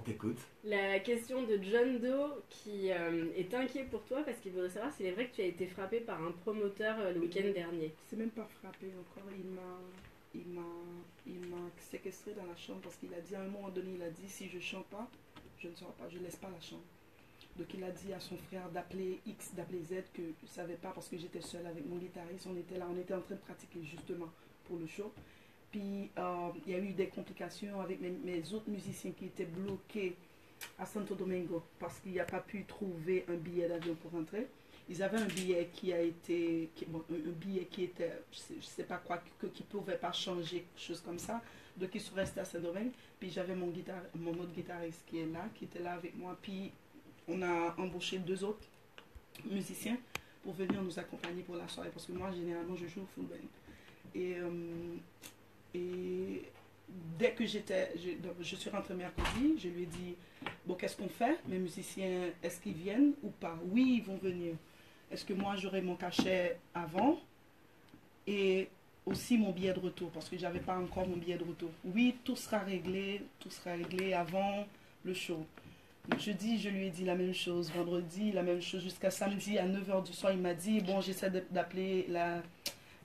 t'écoute. La question de John Doe qui est inquiet pour toi parce qu'il voudrait savoir s'il est vrai que tu as été frappé par un promoteur le week-end dernier. C'est même pas frappé encore. Il m'a, il m'a séquestré dans la chambre parce qu'il a dit à un moment donné, il a dit si je chante pas, je ne sors pas, je laisse pas la chambre. Donc il a dit à son frère d'appeler X, d'appeler Z que je ne savais pas parce que j'étais seule avec mon guitariste. On était là, on était en train de pratiquer justement pour le show. Puis il y a eu des complications avec mes autres musiciens qui étaient bloqués à Santo Domingo parce qu'il n'y a pas pu trouver un billet d'avion pour rentrer. Ils avaient un billet qui a été, bon, un billet qui était, je sais pas quoi, qui ne pouvait pas changer, quelque chose comme ça. Donc ils sont restés à Saint-Domingue. Puis j'avais mon autre guitariste qui est là, qui était là avec moi. Puis on a embauché 2 autres musiciens pour venir nous accompagner pour la soirée. Parce que moi, généralement, je joue au full band. Et dès que je suis rentrée mercredi, je lui ai dit, bon, qu'est-ce qu'on fait? Mes musiciens, est-ce qu'ils viennent ou pas? Oui, ils vont venir. Est-ce que moi, j'aurai mon cachet avant? Et aussi mon billet de retour, parce que je n'avais pas encore mon billet de retour. Oui, tout sera réglé avant le show. Donc jeudi, je lui ai dit la même chose. Vendredi, la même chose. Jusqu'à samedi, à 9h du soir, il m'a dit, bon, j'essaie d'appeler la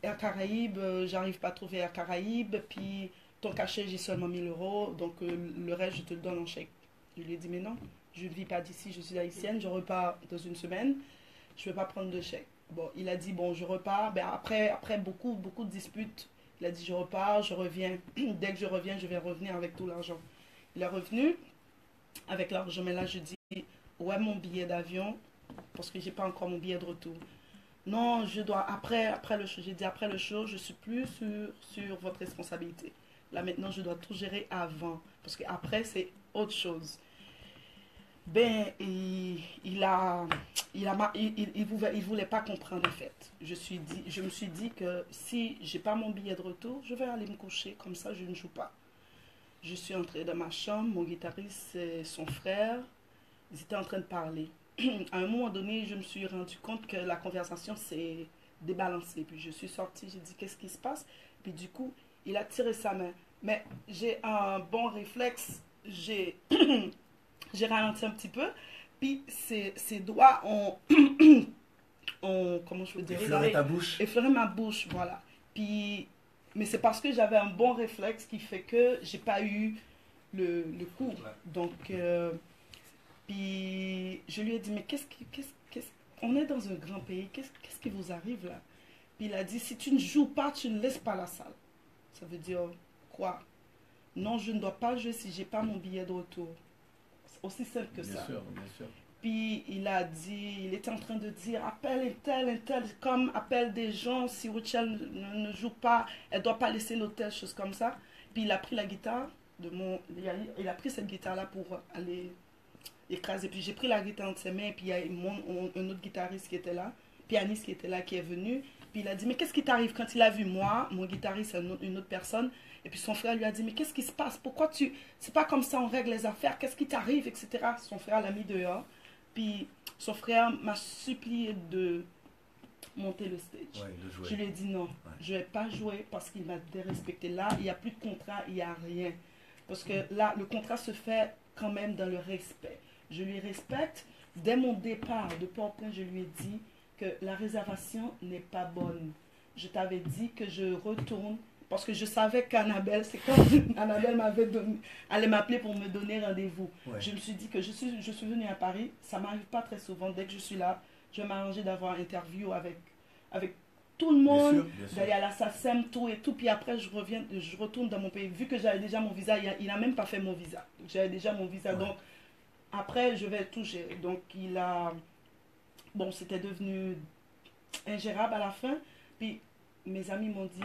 Air Caraïbes, j'arrive pas à trouver Air Caraïbes, puis ton cachet, j'ai seulement 1 000 €, donc le reste, je te le donne en chèque. Je lui ai dit, mais non, je ne vis pas d'ici, je suis haïtienne, je repars dans une semaine, je ne vais pas prendre de chèque. Bon, il a dit, bon, je repars. Ben, après beaucoup de disputes, il a dit, je repars, je reviens. Dès que je reviens, je vais revenir avec tout l'argent. Il est revenu avec l'argent, mais là, je dis, ouais, mon billet d'avion, parce que j'ai pas encore mon billet de retour. Non, je dois, après le show, j'ai dit, après le show, je suis plus sur votre responsabilité. Là, maintenant, je dois tout gérer avant, parce qu'après, c'est autre chose. Ben, il voulait pas comprendre en fait. Je me suis dit que si j'ai pas mon billet de retour, je vais aller me coucher, comme ça je ne joue pas. Je suis entrée dans ma chambre, mon guitariste et son frère, ils étaient en train de parler. À un moment donné, je me suis rendu compte que la conversation s'est débalancée. Puis je suis sortie, j'ai dit qu'est-ce qui se passe? Puis du coup, il a tiré sa main. Mais j'ai un bon réflexe, j'ai ralenti un petit peu, puis ses doigts ont comment je veux dire, Effleurer ta bouche. effleuré ma bouche, voilà. Puis, mais c'est parce que j'avais un bon réflexe qui fait que j'ai pas eu le coup. Ouais. Donc, puis je lui ai dit, mais on est dans un grand pays, qu'est-ce qui vous arrive là? Puis il a dit, si tu ne joues pas, tu ne laisses pas la salle. Ça veut dire quoi? Non, je ne dois pas jouer si j'ai pas mon billet de retour. C'est aussi simple que Bien ça. sûr, bien sûr. Puis il était en train de dire, appelle un tel, comme appelle des gens, si Rachel ne joue pas, elle ne doit pas laisser l'hôtel, chose comme ça. Puis il a pris la guitare, il a pris cette guitare-là pour aller écraser. Puis j'ai pris la guitare de ses mains, et puis il y a un autre guitariste qui était là, pianiste qui était là, qui est venu. Puis il a dit, mais qu'est-ce qui t'arrive? Quand il a vu moi, mon guitariste, une autre personne, et puis son frère lui a dit, mais qu'est-ce qui se passe? Pourquoi c'est pas comme ça, on règle les affaires, qu'est-ce qui t'arrive, etc. Son frère l'a mis dehors. Puis son frère m'a supplié de monter le stage. Ouais, de jouer. Je lui ai dit non, Ouais. je ne vais pas jouer parce qu'il m'a dérespecté. Là, il n'y a plus de contrat, il n'y a rien. Parce que là, le contrat se fait quand même dans le respect. Je lui respecte. Dès mon départ de Port-au-Prince, je lui ai dit que la réservation n'est pas bonne. Je t'avais dit que je retourne parce que je savais qu'Annabelle, c'est comme Annabelle allait m'appeler pour me donner rendez-vous. Ouais. Je me suis dit que je suis venue à Paris, ça ne m'arrive pas très souvent. Dès que je suis là, je vais m'arranger d'avoir une interview avec tout le Bien monde, sûr, bien sûr. d'aller à la SACEM, tout et tout. Puis après, je retourne dans mon pays. Vu que j'avais déjà mon visa, il n'a même pas fait mon visa. J'avais déjà mon visa. Ouais. Donc, après, je vais tout gérer. Donc, bon, c'était devenu ingérable à la fin. Puis, mes amis m'ont dit,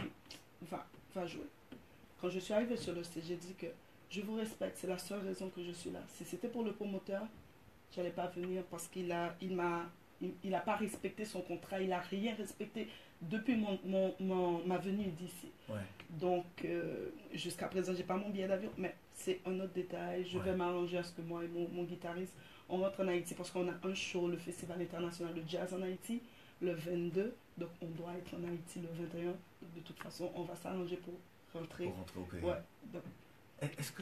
va jouer. Quand je suis arrivée sur le stage, j'ai dit que je vous respecte, c'est la seule raison que je suis là. Si c'était pour le promoteur, je n'allais pas venir parce qu'il a pas respecté son contrat, il n'a rien respecté depuis ma venue d'ici. Ouais. Donc, jusqu'à présent, j'ai pas mon billet d'avion, mais c'est un autre détail. Je vais m'arranger à ce que moi et mon guitariste, on rentre en Haïti parce qu'on a un show, le Festival international de jazz en Haïti, le 22. Donc, on doit être en Haïti le 21. Donc, de toute façon, on va s'arranger pour rentrer. Pour rentrer au pays. Ouais. Donc, Est-ce que